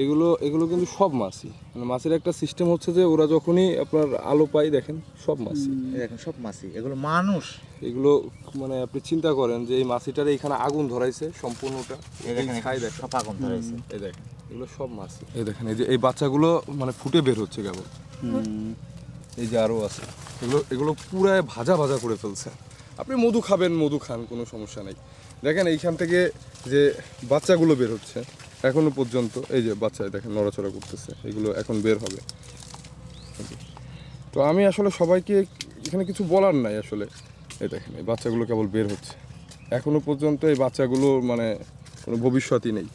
এগুলো এগুলো কিন্তু সব মাছই, মানে মাছের একটা সিস্টেম হচ্ছে যে ওরা যখনই আপনার আলো পায় দেখেন সব মাছই, দেখেন সব মাছই এগুলো মানুষ। এগুলো মানে আপনি চিন্তা করেন যে এই মাছিটারে এখানে আগুন ধরাইছে সম্পূর্ণটা, এই দেখেন ছাই দেখেন সব আগুন ধরাইছে। এই দেখেন এগুলো সব মাছই, এই দেখেন এই যে এই বাচ্চাগুলো মানে ফুটে বের হচ্ছে কেবল, এই যে আরও আছে, এগুলো এগুলো পুরাই ভাজা ভাজা করে ফেলছে। আপনি মধু খাবেন, মধু খান, কোনো সমস্যা নেই। দেখেন এইখান থেকে যে বাচ্চাগুলো বের হচ্ছে এখনো পর্যন্ত, এই যে বাচ্চা দেখেন নড়াচড়া করতেছে, এগুলো এখন বের হবে। তো আমি আসলে সবাইকে এখানে কিছু বলার নাই আসলে, এই দেখেন এই বাচ্চাগুলো কেবল বের হচ্ছে এখনো পর্যন্ত, এই বাচ্চাগুলো মানে কোনো ভবিষ্যৎই নেই।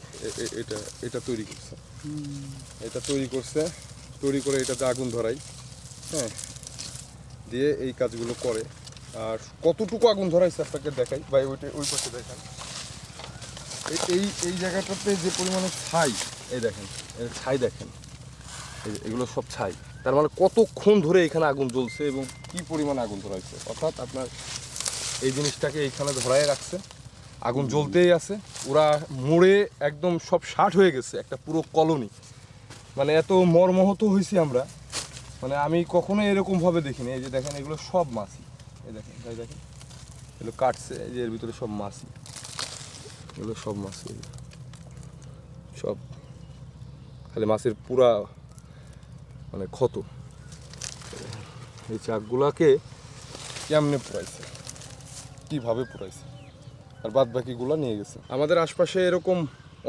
এটা এটা তৈরি করছে, এটা তৈরি করছে, তৈরি করে এটাতে আগুন ধরাই, হ্যাঁ, দিয়ে এই কাজগুলো করে। আর কতটুকু আগুন ধরাইছে আপনাকে দেখাই, বা ওই পাশে দেখান, এই এই জায়গাটাতে যে পরিমাণে ছাই, এই দেখেন এই ছাই দেখেন, এগুলো সব ছাই। তার মানে কতক্ষণ ধরে এখানে আগুন জ্বলছে এবং কি পরিমাণে আগুন ধরাইছে, অর্থাৎ আপনার এই জিনিসটাকে এইখানে ধরাই রাখছে, আগুন জ্বলতেই আছে। ওরা মরে একদম সব ষাট হয়ে গেছে, একটা পুরো কলোনি। মানে এত মর্মাহত হয়েছি আমরা, মানে আমি কখনো এরকমভাবে দেখিনি। এই যে দেখেন এগুলো সব মাছই, এই দেখেন তাই দেখেন এগুলো কাটছে, এই যে এর ভিতরে সব মাছই, এগুলো সব মাছই, সব খালি মাছের পুরা মানে ক্ষত। এই চাকগুলাকে কেমনে পুরাইছে, কীভাবে পুরাইছে, আর বাদ বাকিগুলো নিয়ে গেছে। আমাদের আশপাশে এরকম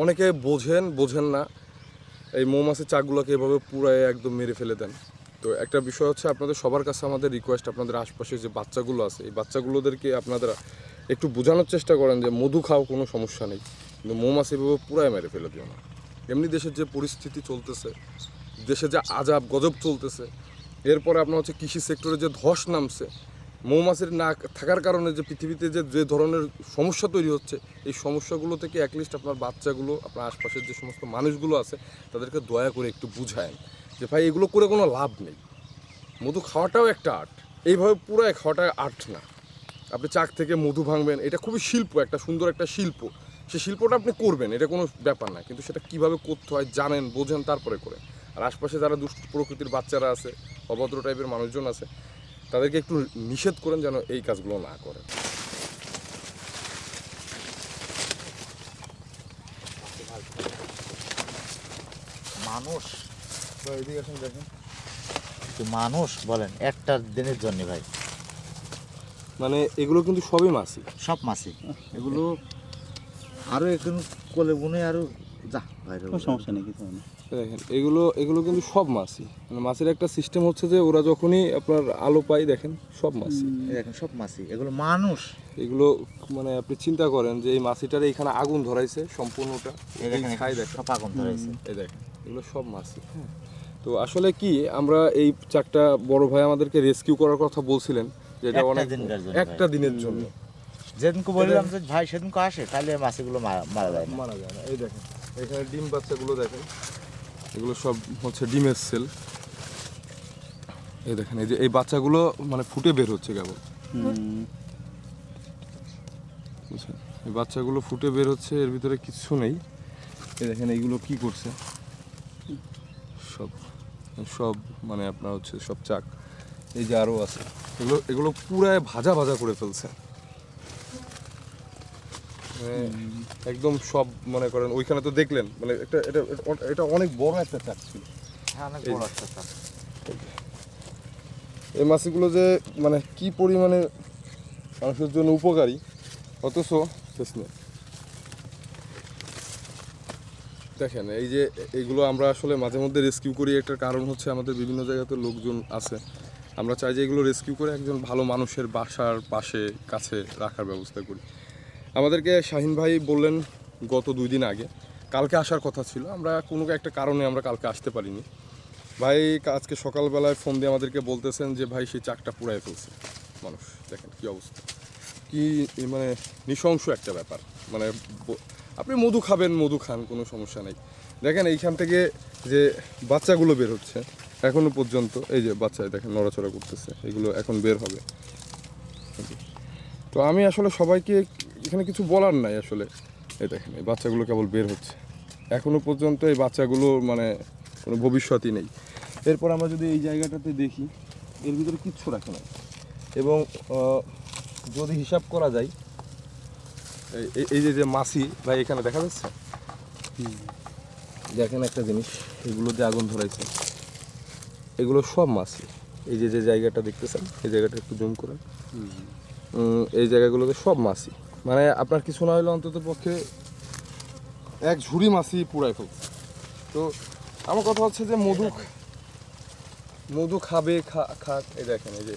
অনেকে বোঝেন না, এই মৌমাছির চাকগুলোকে এভাবে পুরায় একদম মেরে ফেলে দেন। তো একটা বিষয় হচ্ছে আপনাদের সবার কাছে আমাদের রিকোয়েস্ট, আপনাদের আশপাশে যে বাচ্চাগুলো আছে এই বাচ্চাগুলোদেরকে আপনারা একটু বোঝানোর চেষ্টা করেন যে মধু খাও, কোনো সমস্যা নেই, কিন্তু মৌমাছি এভাবে পুরায় মেরে ফেলে দিও না। এমনি দেশের যে পরিস্থিতি চলতেছে, দেশে যে আজাব গজব চলতেছে, এরপরে আপনার হচ্ছে কৃষি সেক্টরে যে ধস নামছে, মৌমাছির না থাকার কারণে যে পৃথিবীতে যে ধরনের সমস্যা তৈরি হচ্ছে, এই সমস্যাগুলো থেকে অ্যাটলিস্ট আপনার বাচ্চাগুলো, আপনার আশপাশের যে সমস্ত মানুষগুলো আছে তাদেরকে দয়া করে একটু বুঝায়েন যে ভাই এগুলো করে কোনো লাভ নেই। মধু খাওয়াটাও একটা আর্ট, এইভাবে পুরো খাওয়াটা আর্ট না। আপনি চাক থেকে মধু ভাঙবেন, এটা খুবই শিল্প, একটা সুন্দর একটা শিল্প, সেই শিল্পটা আপনি করবেন, এটা কোনো ব্যাপার না, কিন্তু সেটা কীভাবে করতে হয় জানেন, বোঝেন, তারপরে করেন। আর আশপাশে যারা দুষ্ট প্রকৃতির বাচ্চারা আছে, অভদ্র টাইপের মানুষজন আছে, তাদেরকে একটু নিষেধ করেন যেন এই কাজগুলো না করে। মানুষ এদিকে আসেন দেখেন, মানুষ বলেন একটা দিনের জন্য ভাই, মানে এগুলো কিন্তু সবই মাছই, সব মাছই এগুলো। আরো একটু কোলে বুনে আরো যা ভাই, সমস্যা নেই, কিছু না। দেখেন এগুলো এগুলো কিন্তু সব মাছই, মানে মাছের একটা সিস্টেম হচ্ছে যে ওরা যখনই আপনার আলো পায় দেখেন সব মাছই, দেখেন সব মাছই এগুলো মানুষ। এগুলো মানে আপনি চিন্তা করেন যে এই মাছিটারে এখানে আগুন ধরাইছে সম্পূর্ণটা, এই দেখেন ছাই দেখেন সব আগুন ধরাইছে। এই দেখেন এগুলো সব মাছই। হ্যাঁ, তো আসলে কি আমরা এই চাকটা বড় ভাই আমাদেরকে রেস্কিউ করার কথা বলছিলেন, যেটা একটা অনেক দিনকার জন্য একটা দিনের জন্য। যেদিনকে বললাম যে ভাই সেদিনকে আসে, তাহলে মাছগুলো মারা যায় না। মারা যায় না। এই দেখেন এখানে ডিম বাচ্চাগুলো দেখেন, এগুলো সব হচ্ছে ডিমের সেল। এই দেখেন এই যে এই বাচ্চাগুলো মানে ফুটে বের হচ্ছে কেবল, বুঝছেন, এই বাচ্চাগুলো ফুটে বের হচ্ছে, এর ভিতরে কিচ্ছু নেই। এই দেখেন এইগুলো কি করছে, সব সব মানে আপনার হচ্ছে সব চাক, এই যে আরও আছে, এগুলো এগুলো পুরাই ভাজা ভাজা করে ফেলছে, মানে একদম সব মনে করেন। ওইখানে তো দেখলেন মানে এটা এটা এটা অনেক বড় একটা চাক ছিল। হ্যাঁ, অনেক বড় একটা চাক। এই মাছগুলো যে মানে কি পরিমাণে মানুষের জন্য উপকারী, অথচ শেষ নেই। দেখেন এই যে এইগুলো আমরা আসলে মাঝে মধ্যে রেস্কিউ করি, একটা কারণ হচ্ছে আমাদের বিভিন্ন জায়গাতে লোকজন আছে, আমরা চাই যে এগুলো রেস্কিউ করে একজন ভালো মানুষের বাসার পাশে কাছে রাখার ব্যবস্থা করি। আমাদেরকে শাহিন ভাই বললেন গত 2 দিন আগে, কালকে আসার কথা ছিল, আমরা কোনো একটা কারণে আমরা কালকে আসতে পারিনি। ভাই আজকে সকালবেলায় ফোন দিয়ে আমাদেরকে বলতেছেন যে ভাই সেই চাকটা পুড়ায় ফেলছে মানুষ। দেখেন কি অবস্থা, কি মানে নৃশংস একটা ব্যাপার। মানে আপনি মধু খাবেন, মধু খান, কোনো সমস্যা নেই। দেখেন এইখান থেকে যে বাচ্চাগুলো বের হচ্ছে এখনো পর্যন্ত, এই যে বাচ্চায় দেখেন নড়াচড়া করতেছে, এগুলো এখন বের হবে। তো আমি আসলে সবাইকে এখানে কিছু বলার নাই আসলে, এই দেখেন এই বাচ্চাগুলো কেবল বের হচ্ছে, এখনো পর্যন্ত এই বাচ্চাগুলো মানে কোনো ভবিষ্যৎই নেই। এরপর আমরা যদি এই জায়গাটাতে দেখি, এর ভিতরে কিচ্ছু রাখে না। এবং যদি হিসাব করা যায়, এই যে মাছি ভাই এখানে দেখা যাচ্ছে, দেখেন একটা জিনিস, এগুলো যে আগুন ধরাইছে এগুলো সব মাছি। এই যে জায়গাটা দেখতেছেন, এই জায়গাটা একটু জুম করেন, এই জায়গাগুলোতে সব মাছি। মানে আপনার কিছু না হলে অন্তত পক্ষে এক ঝুড়ি মাছি পুরাই ফেলছে। তো আমার কথা হচ্ছে যে মধু খাবে, খাক। এই দেখেন, এই যে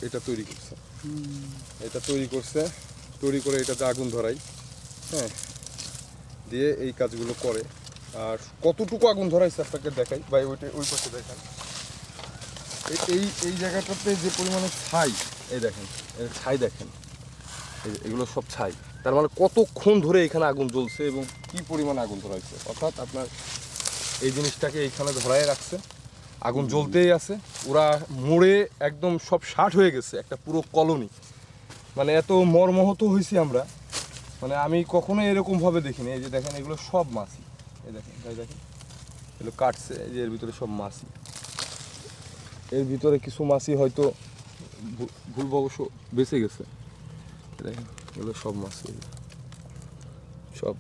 এটা তৈরি করছে, তৈরি করে এটাতে আগুন ধরাই, হ্যাঁ, দিয়ে এই কাজগুলো করে। আর কতটুকু আগুন ধরাইছে আপনাকে দেখাই, বা ওই পাশে দেখান, এই জায়গাটাতে যে পরিমাণে ছাই, এই দেখেন, ছাই দেখেন, এগুলো সব ছাই। তার মানে কতক্ষণ ধরে এখানে আগুন জ্বলছে এবং কি পরিমাণে আগুন ধরাইছে। অর্থাৎ আপনার এই জিনিসটাকে এইখানে ধরাই রাখছে, আগুন জ্বলতেই আছে। ওরা মরে একদম সব ষাট হয়ে গেছে, একটা পুরো কলোনি। মানে এত মর্মাহত হয়েছি আমরা, মানে আমি কখনো এরকমভাবে দেখিনি। এই যে দেখেন, এগুলো সব মাছি, এই দেখেন ভাই, দেখেন এগুলো কাটছে, এই যে এর ভিতরে সব মাছি। এর ভিতরে কিছু মাছি হয়তো ভুলবশত বেঁচে গেছে, দেখেন এগুলো সব মাছি, সব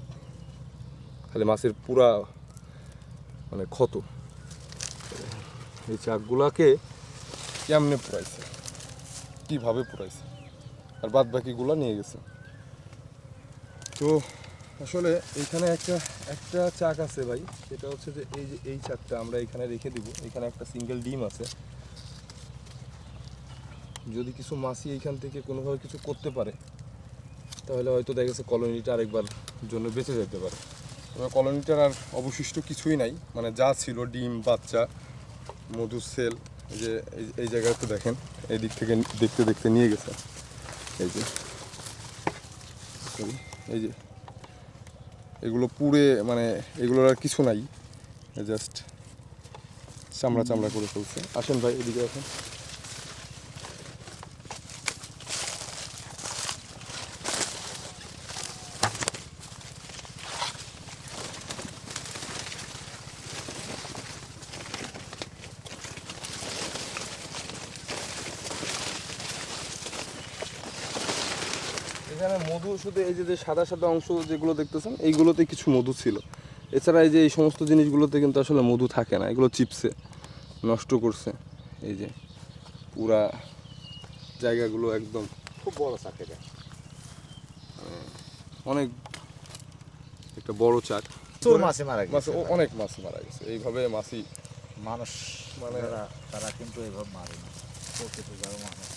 খালি মাছের পুরা মানে ক্ষত। এই চাকগুলাকে কেমনে পুরাইছে, কীভাবে পুরাইছে, আর বাদ বাকিগুলা নিয়ে গেছে। তো আসলে এইখানে একটা চাক আছে ভাই, সেটা হচ্ছে যে এই চাকটা আমরা এখানে রেখে দিব। এখানে একটা সিঙ্গেল ডিম আছে। যদি কিছু মাছি এইখান থেকে কোনোভাবে কিছু করতে পারে, তাহলে হয়তো দেখা গেছে কলোনিটা আরেকবার জন্য বেঁচে যেতে পারে। তবে কলোনিটার আর অবশিষ্ট কিছুই নাই, মানে যা ছিল ডিম, বাচ্চা, মধুর সেল, যে এই জায়গায় তো দেখেন, এই দিক থেকে দেখতে দেখতে নিয়ে গেছে। এই যে এই যে এগুলো পুড়ে, মানে এগুলোর আর কিছু নাই, জাস্ট চামড়া চামড়া করে ফেলছে। আসেন ভাই, এদিকে আসেন। এখানে মধু শুধু এই যে সাদা সাদা অংশ যেগুলো দেখতেছেন, এইগুলোতে কিছু মধু ছিল। এছাড়া এই যে এই সমস্ত জিনিসগুলোতে কিন্তু আসলে মধু থাকে না, এগুলো চিপসে নষ্ট করছে। এই যে পুরা জায়গাগুলো একদম খুব বড় চাক এটা, অনেক একটা বড় চাক। প্রচুর মাছি মারা গেছে, অনেক মাছ মারা গেছে এইভাবে। মাছি মানুষ মানে তারা কিন্তু এইভাবে মারে না, প্রকৃত যারা মানুষ।